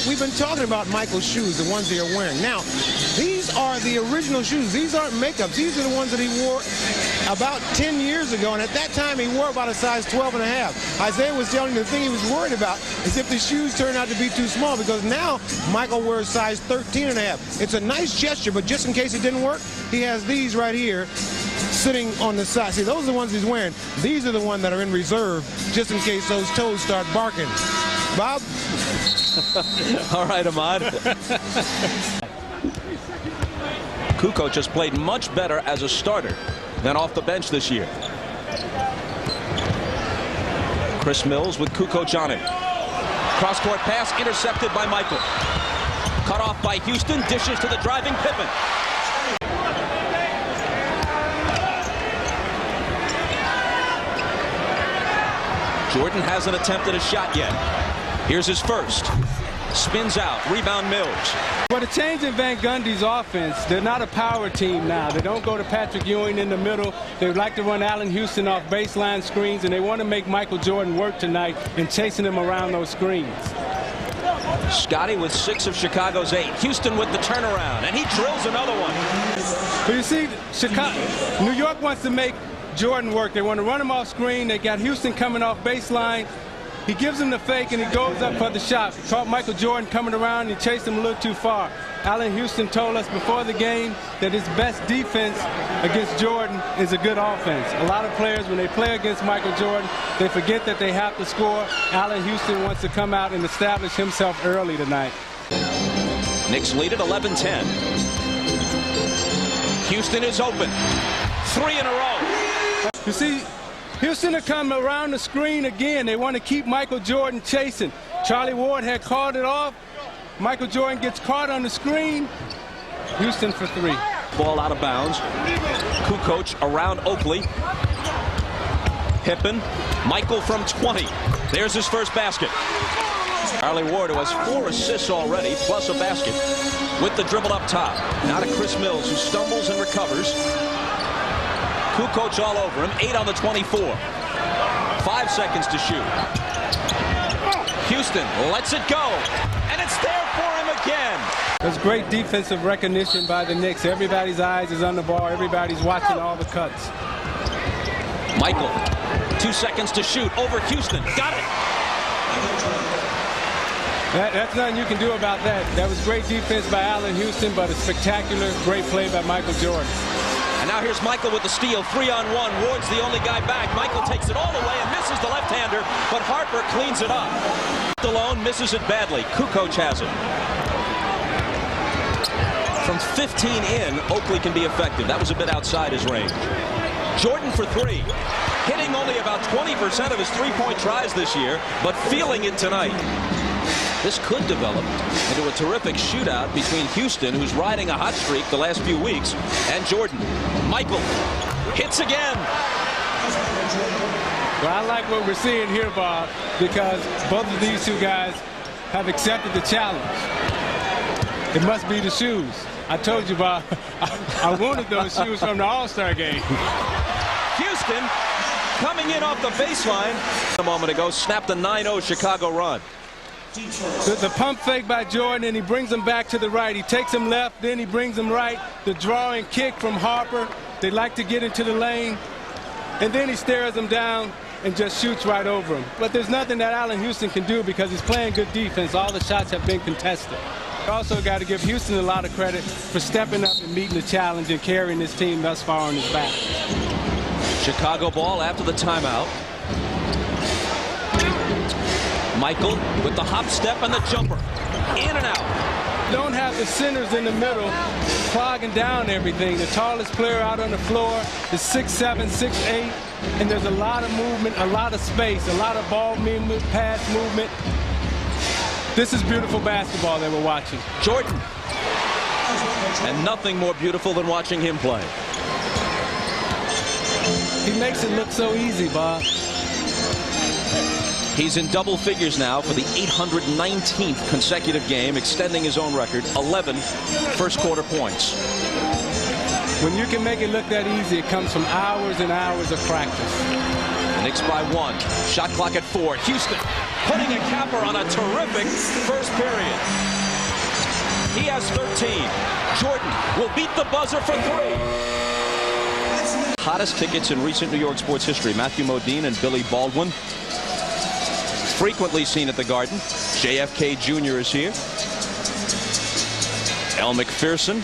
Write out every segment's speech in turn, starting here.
we've been talking about Michael's shoes, the ones they are wearing. Now, these are the original shoes. These aren't makeups. These are the ones that he wore about 10 years ago, and at that time he wore about a size 12 and a half. Isaiah was telling me the thing he was worried about is if the shoes turn out to be too small, because now Michael wears size 13 and a half. It's a nice gesture, but just in case it didn't work, he has these right here sitting on the side. See, those are the ones he's wearing. These are the ones that are in reserve just in case those toes start barking. Bob? All right, Ahmad. Kukoc has played much better as a starter than off the bench this year. Chris Mills with Kukoc on him. Cross-court pass intercepted by Michael. Cut off by Houston. Dishes to the driving Pippen. Jordan hasn't attempted a shot yet. Here's his first. Spins out. Rebound Mills. But a change in Van Gundy's offense. They're not a power team now. They don't go to Patrick Ewing in the middle. They like to run Allen Houston off baseline screens, and they want to make Michael Jordan work tonight in chasing him around those screens. Scotty with 6 of Chicago's 8. Houston with the turnaround, and he drills another one. But you see, New York wants to make Jordan work. They want to run him off screen. They got Houston coming off baseline. He gives him the fake, and he goes up for the shot. He caught Michael Jordan coming around, and he chased him a little too far. Allen Houston told us before the game that his best defense against Jordan is a good offense. A lot of players, when they play against Michael Jordan, they forget that they have to score. Allen Houston wants to come out and establish himself early tonight. Knicks lead at 11-10. Houston is open. 3 in a row. You see, Houston will come around the screen again. They want to keep Michael Jordan chasing. Charlie Ward had called it off. Michael Jordan gets caught on the screen. Houston for 3. Ball out of bounds. Kukoc around Oakley. Pippen. Michael from 20. There's his first basket. Charlie Ward, who has 4 assists already, plus a basket, with the dribble up top. Now to Chris Mills, who stumbles and recovers. Kukoc all over him. 8 on the 24. 5 seconds to shoot. Houston lets it go, and it's there for him again. There's great defensive recognition by the Knicks. Everybody's eyes is on the ball. Everybody's watching all the cuts. Michael, 2 seconds to shoot over Houston. Got it. That's nothing you can do about that. That was great defense by Allen Houston, but a spectacular, great play by Michael Jordan. And now here's Michael with the steal. 3-on-1. Ward's the only guy back. Michael takes it all the way and misses the left-hander, but Harper cleans it up. Alone misses it badly. Kukoc has it. From 15 in, Oakley can be effective. That was a bit outside his range. Jordan for 3. Hitting only about 20% of his three-point tries this year, but feeling it tonight. This could develop into a terrific shootout between Houston, who's riding a hot streak the last few weeks, and Jordan. Michael hits again. Well, I like what we're seeing here, Bob, because both of these two guys have accepted the challenge. It must be the shoes. I told you, Bob, I wanted those shoes from the All-Star game. Houston coming in off the baseline a moment ago, snapped a 9-0 Chicago run. The pump fake by Jordan, and he brings him back to the right. He takes him left, then he brings him right. The drawing kick from Harper. They like to get into the lane. And then he stares him down and just shoots right over him. But there's nothing that Allen Houston can do because he's playing good defense. All the shots have been contested. Also got to give Houston a lot of credit for stepping up and meeting the challenge and carrying this team thus far on his back. Chicago ball after the timeout. Michael with the hop step and the jumper. In and out. Don't have the centers in the middle clogging down everything. The tallest player out on the floor is 6'7", 6'8", and there's a lot of movement, a lot of space, a lot of ball movement, pass movement. This is beautiful basketball that we're watching. Jordan. And nothing more beautiful than watching him play. He makes it look so easy, Bob. He's in double figures now for the 819th consecutive game, extending his own record, 11 first-quarter points. When you can make it look that easy, it comes from hours and hours of practice. Knicks by 1. Shot clock at 4. Houston putting a capper on a terrific first period. He has 13. Jordan will beat the buzzer for 3. Hottest tickets in recent New York sports history. Matthew Modine and Billy Baldwin. Frequently seen at the Garden. JFK Jr. is here. Elle Macpherson.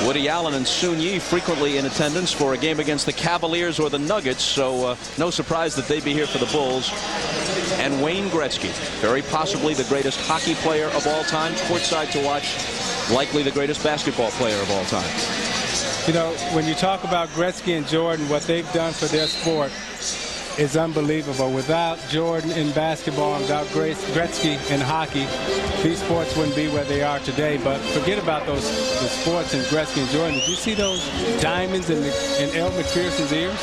Woody Allen and Soon Yi frequently in attendance for a game against the Cavaliers or the Nuggets, so no surprise that they'd be here for the Bulls. And Wayne Gretzky, very possibly the greatest hockey player of all time, courtside to watch, likely the greatest basketball player of all time. You know, when you talk about Gretzky and Jordan, what they've done for their sport is unbelievable. Without Jordan in basketball and without Gretzky in hockey, these sports wouldn't be where they are today. But forget about the sports and Gretzky and Jordan. Did you see those diamonds in Elle Macpherson's ears?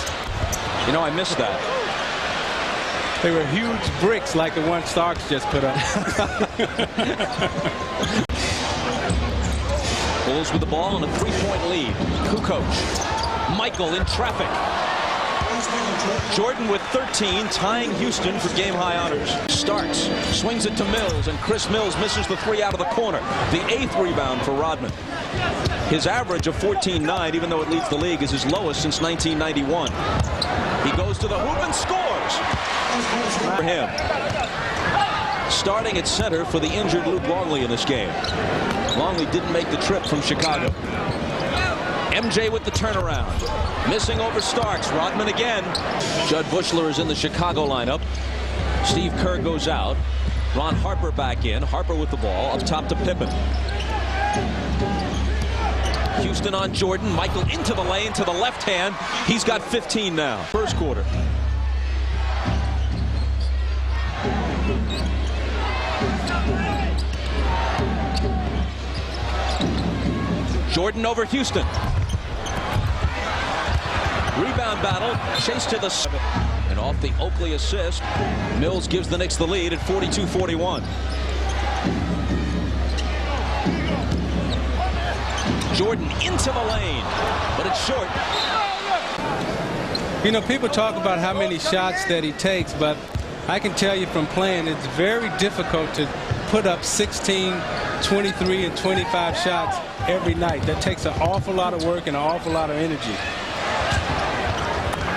You know, I missed that. They were huge bricks like the one Starks just put up. Bulls with the ball on a 3-point lead. Kukoc. Michael in traffic. Jordan with 13, tying Houston for game-high honors. Starks swings it to Mills, and Chris Mills misses the 3 out of the corner. The 8th rebound for Rodman. His average of 14.9, even though it leads the league, is his lowest since 1991. He goes to the hoop and scores for him. Starting at center for the injured Luke Longley in this game. Longley didn't make the trip from Chicago. MJ with the turnaround. Missing over Starks. Rodman again. Judd Bushler is in the Chicago lineup. Steve Kerr goes out. Ron Harper back in. Harper with the ball. Up top to Pippen. Houston on Jordan. Michael into the lane to the left hand. He's got 15 now. First quarter. Jordan over Houston. Rebound battle, chase to the... And off the Oakley assist, Mills gives the Knicks the lead at 42-41. Jordan into the lane, but it's short. You know, people talk about how many shots that he takes, but I can tell you from playing, it's very difficult to put up 16, 23, and 25 shots every night. That takes an awful lot of work and an awful lot of energy.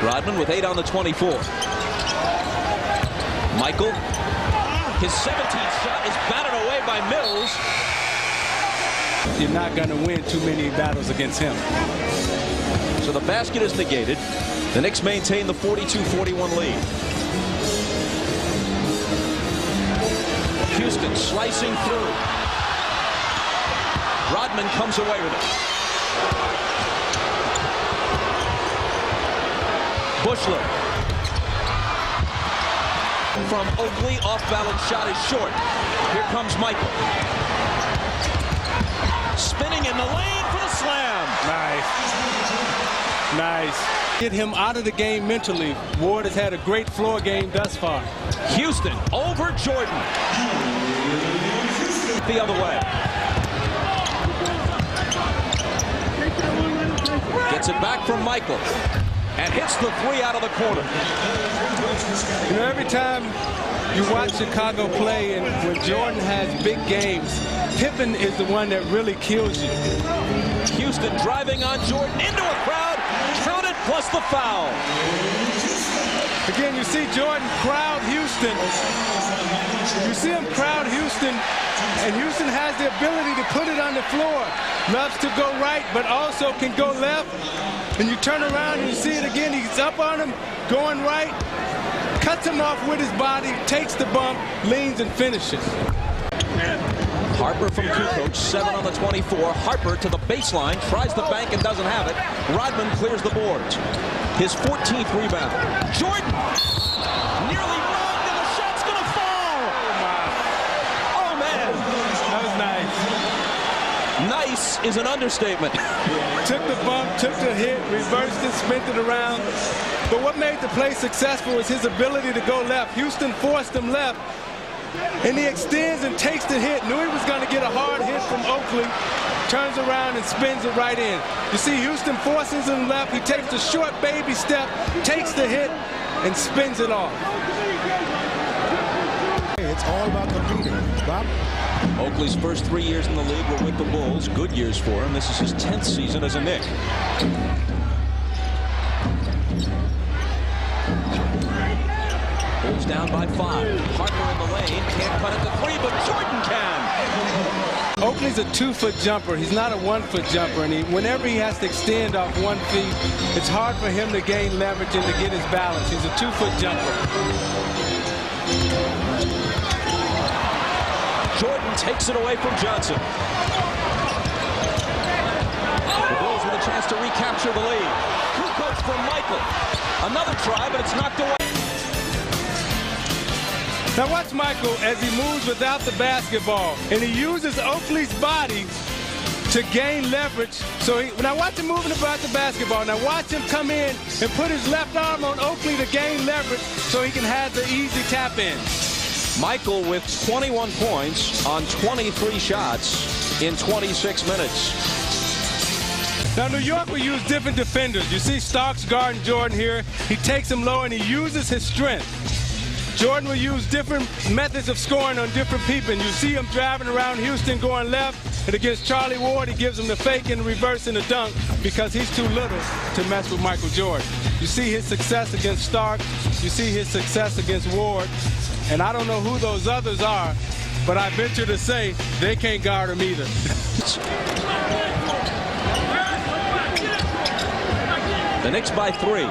Rodman with 8 on the 24. Michael, his 17th shot is batted away by Mills. You're not going to win too many battles against him. So the basket is negated. The Knicks maintain the 42-41 lead. Houston slicing through. Rodman comes away with it. Bushler. From Oakley, off-balance shot is short. Here comes Michael. Spinning in the lane for the slam. Nice. Get him out of the game mentally. Ward has had a great floor game thus far. Houston over Jordan. The other way. Gets it back from Michael. And hits the 3 out of the corner. You know, every time you watch Chicago play and when Jordan has big games, Pippen is the one that really kills you. Houston driving on Jordan into a crowd. Counted plus the foul. Again, you see Jordan crowd Houston. You see him crowd Houston, and Houston has the ability to put it on the floor. Loves to go right, but also can go left. And you turn around and you see it again. He's up on him, going right, cuts him off with his body, takes the bump, leans and finishes. Harper from Kukoc, 7 on the 24. Harper to the baseline, tries the bank and doesn't have it. Rodman clears the boards. His 14th rebound. Jordan nearly robbed and the shot's gonna fall. Oh man, that was nice. Nice is an understatement. Took the bump, took the hit, reversed it, spent it around. But what made the play successful was his ability to go left. Houston forced him left, And he extends and takes the hit. Knew he was going to get a hard hit from Oakley. Turns around and spins it right in. You see Houston forces him left. He takes the short baby step, takes the hit, and spins it off. It's all about competing. Bob? Oakley's first 3 years in the league were with the Bulls. Good years for him. This is his 10th season as a Knick. Bulls down by 5. Harper in the lane. Can't cut it to 3, but Jordan can. Oakley's a 2-foot jumper. He's not a 1-foot jumper. And whenever he has to extend off 1 feet, it's hard for him to gain leverage and to get his balance. He's a 2-foot jumper. Jordan takes it away from Johnson. The Bulls with a chance to recapture the lead. Kukoc from Michael. Another try, but it's knocked away. Now watch Michael as he moves without the basketball, and he uses Oakley's body to gain leverage. Now watch him moving about the basketball. Now watch him come in and put his left arm on Oakley to gain leverage so he can have the easy tap in. Michael with 21 points on 23 shots in 26 minutes. Now New York will use different defenders. You see Starks guarding Jordan here. He takes him low and he uses his strength. Jordan will use different methods of scoring on different people. And you see him driving around Houston going left. And against Charlie Ward, he gives him the fake and the reverse and the dunk because he's too little to mess with Michael Jordan. You see his success against Stark. You see his success against Ward. And I don't know who those others are, but I venture to say they can't guard him either. The Knicks by 3.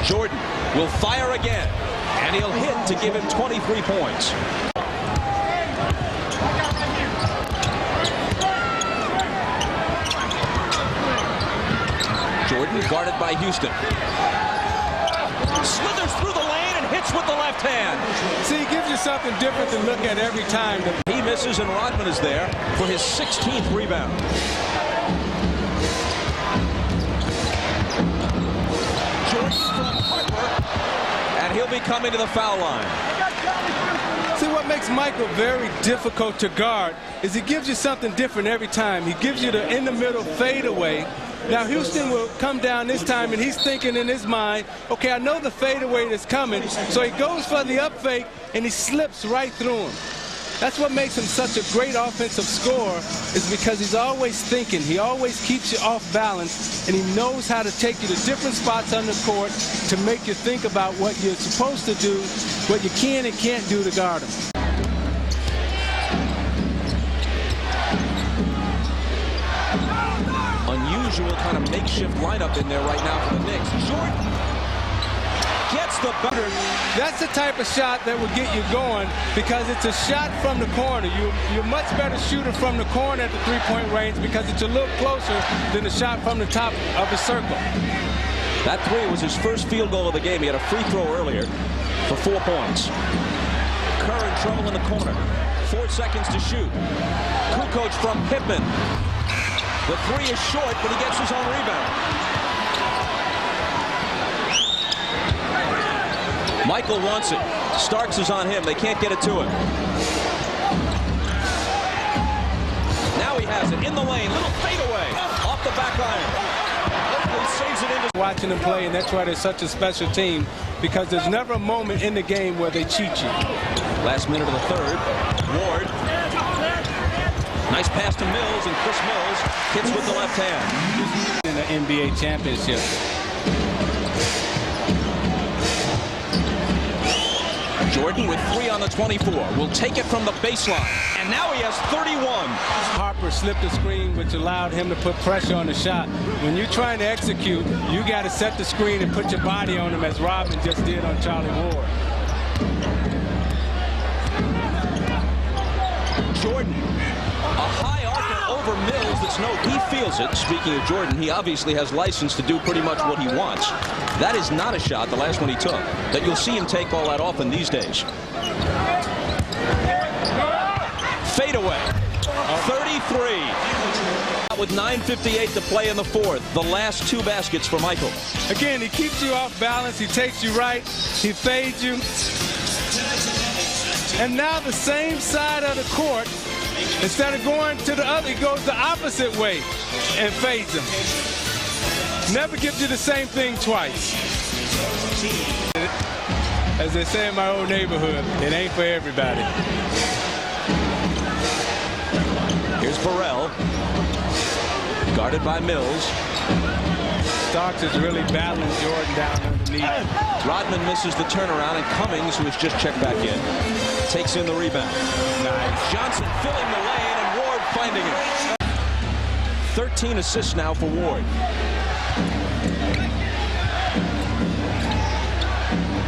Jordan will fire again, and he'll hit to give him 23 points. Jordan guarded by Houston. Slithers through the lane and hits with the left hand. See, he gives you something different to look at every time. He misses, and Rodman is there for his 16th rebound. And he'll be coming to the foul line. See, what makes Michael very difficult to guard is he gives you something different every time. He gives you the in-the-middle fadeaway. Now, Houston will come down this time, and he's thinking in his mind, okay, I know the fadeaway that's coming, so he goes for the up fake, and he slips right through him. That's what makes him such a great offensive scorer, is because he's always thinking. He always keeps you off balance, and he knows how to take you to different spots on the court to make you think about what you're supposed to do, what you can and can't do to guard him. Unusual kind of makeshift lineup in there right now for the Knicks. Jordan gets the butter. That's the type of shot that will get you going because it's a shot from the corner. You're much better shooter from the corner at the three-point range because it's a little closer than the shot from the top of the circle. That 3 was his first field goal of the game. He had a free throw earlier for 4 points. Kerr in trouble in the corner. 4 seconds to shoot. Kukoc from Pittman. The 3 is short, but he gets his own rebound. Michael wants it. Starks is on him. They can't get it to him. Now he has it in the lane. Little fadeaway off the back iron. Oakley saves it into. Watching them play, and that's why they're such a special team, because there's never a moment in the game where they cheat you. Last minute of the third. Ward. Nice pass to Mills, and Chris Mills hits with the left hand. In the NBA championship. Jordan with 3 on the 24. Will take it from the baseline. And now he has 31. Harper slipped the screen, which allowed him to put pressure on the shot. When you're trying to execute, you got to set the screen and put your body on him, as Robin just did on Charlie Ward. Jordan, a high archer over Mills that's no, he feels it. Speaking of Jordan, he obviously has license to do pretty much what he wants. That is not a shot, the last one he took, that you'll see him take all that often these days. Fade away. 33. with 9:58 to play in the fourth. The last two baskets for Michael. Again, he keeps you off balance. He takes you right. He fades you. And now the same side of the court, instead of going to the other, he goes the opposite way and fades him. Never gives you the same thing twice. As they say in my old neighborhood, it ain't for everybody. Here's Burrell, guarded by Mills. Starks is really battling Jordan down underneath. Rodman misses the turnaround, and Cummings, who has just checked back in, takes in the rebound. Nice. Johnson filling the lane, and Ward finding it. 13 assists now for Ward.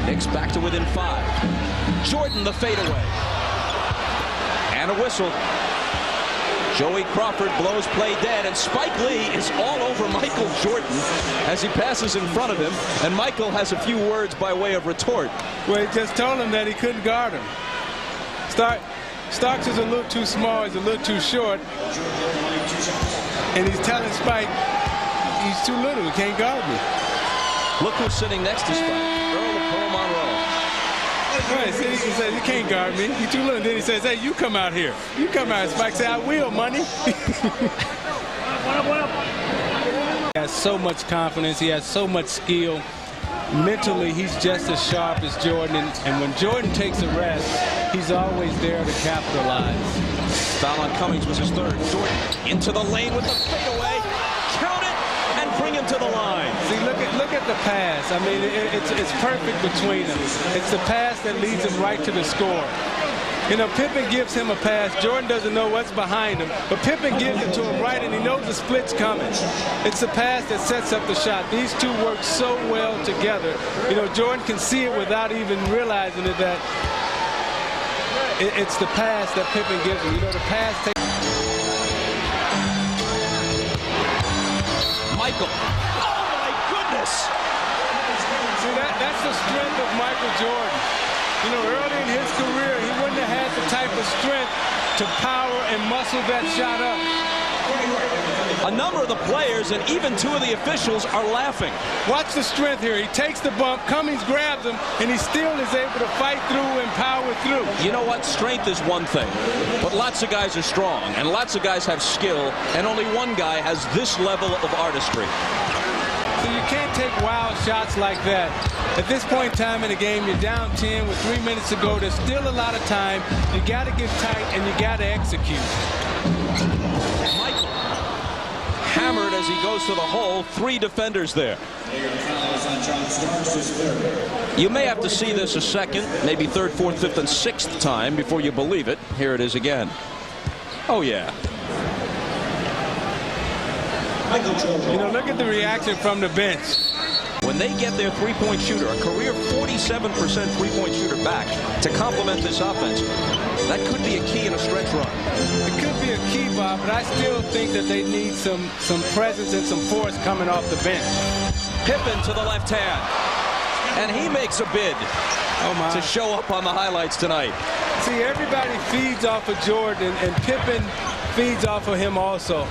Knicks back to within 5. Jordan the fadeaway. And a whistle. Joey Crawford blows play dead, and Spike Lee is all over Michael Jordan as he passes in front of him, and Michael has a few words by way of retort. Well, he just told him that he couldn't guard him. Starks is a little too small, he's a little too short, and he's telling Spike he's too little, he can't guard me. Look who's sitting next to Spike, Earl of Pearl Monroe. Right, he says, you can't guard me. You're too little. Then he says, hey, you come out here. You come out. Spike said, I will, money. He has so much confidence. He has so much skill. Mentally, he's just as sharp as Jordan. And when Jordan takes a rest, he's always there to capitalize. Foul on Cummings was his third. Jordan into the lane with the fadeaway. Count it and bring him to the line. See, look at the pass. I mean, it's perfect between them. It's the pass that leads him right to the score. You know, Pippen gives him a pass. Jordan doesn't know what's behind him, but Pippen gives it to him right, and he knows the split's coming. It's the pass that sets up the shot. These two work so well together. You know, Jordan can see it without even realizing it, that it's the pass that Pippen gives him. You know, the pass takes. Michael. Oh, my goodness. See, that's the strength of Michael Jordan. You know, early in his career, he wouldn't have had the type of strength to power and muscle that shot up. A number of the players and even two of the officials are laughing. Watch the strength here. He takes the bump, Cummings grabs him, and he still is able to fight through and power through. You know what? Strength is one thing, but lots of guys are strong, and lots of guys have skill, and only one guy has this level of artistry. So you can't take wild shots like that. At this point in time in the game, you're down 10 with 3 minutes to go. There's still a lot of time. You got to get tight, and you got to execute. Michael hammered as he goes to the hole. 3 defenders there. You may have to see this a second, maybe third, fourth, fifth, and sixth time before you believe it. Here it is again. Oh, yeah. You know, look at the reaction from the bench. When they get their three-point shooter, a career 47% three-point shooter back to complement this offense, that could be a key in a stretch run. It could be a key, Bob, but I still think that they need some presence and some force coming off the bench. Pippen to the left hand, and he makes a bid to show up on the highlights tonight. See, everybody feeds off of Jordan, and Pippen feeds off of him also.